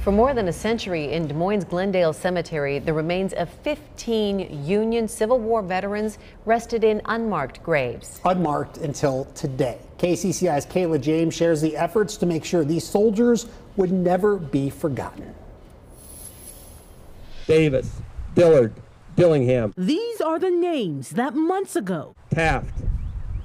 For more than a century in Des Moines' Glendale Cemetery, the remains of 15 Union Civil War veterans rested in unmarked graves. Unmarked until today. KCCI's Kayla James shares the efforts to make sure these soldiers would never be forgotten. Davis, Dillard, Dillingham. These are the names that months ago Taft,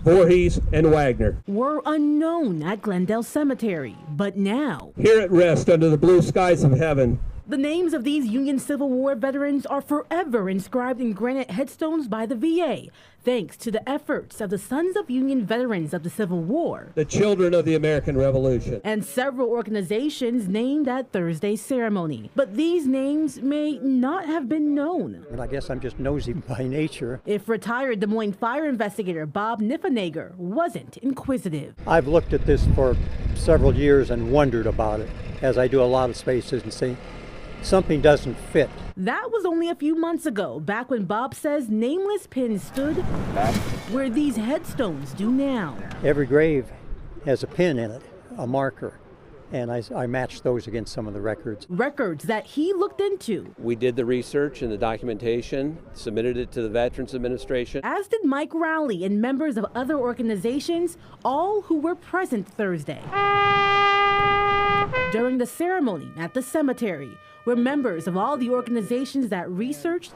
Voorhees, and Wagner were unknown at Glendale Cemetery, but now here at rest under the blue skies of heaven. The names of these Union Civil War veterans are forever inscribed in granite headstones by the VA, thanks to the efforts of the Sons of Union Veterans of the Civil War, the children of the American Revolution, and several organizations named at Thursday's ceremony. But these names may not have been known. But I guess I'm just nosy by nature. If retired Des Moines fire investigator Bob Niffenegger wasn't inquisitive. I've looked at this for several years and wondered about it, as I do a lot of spaces, and say, something doesn't fit. That was only a few months ago, back when Bob says nameless pins stood where these headstones do now. Every grave has a pin in it, a marker, and I matched those against some of the records. Records that he looked into. We did the research and the documentation, submitted it to the Veterans Administration. As did Mike Rowley and members of other organizations, all who were present Thursday. During the ceremony at the cemetery, where members of all the organizations that researched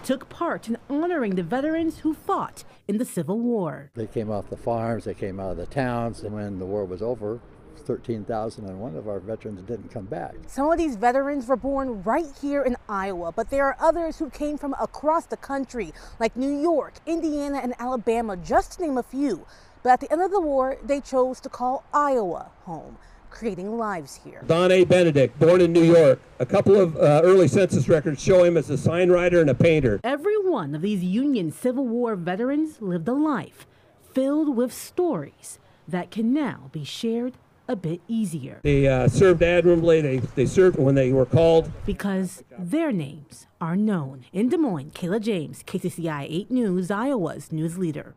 took part in honoring the veterans who fought in the Civil War. They came off the farms, they came out of the towns, and when the war was over, 13,001 of our veterans didn't come back. Some of these veterans were born right here in Iowa, but there are others who came from across the country, like New York, Indiana, and Alabama, just to name a few. But at the end of the war, they chose to call Iowa home, creating lives here. Don A. Benedict, born in New York. A couple of early census records show him as a sign writer and a painter. Every one of these Union Civil War veterans lived a life filled with stories that can now be shared a bit easier. They served admirably. They served when they were called. Because their names are known. In Des Moines, Kayla James, KCCI 8 News, Iowa's news leader.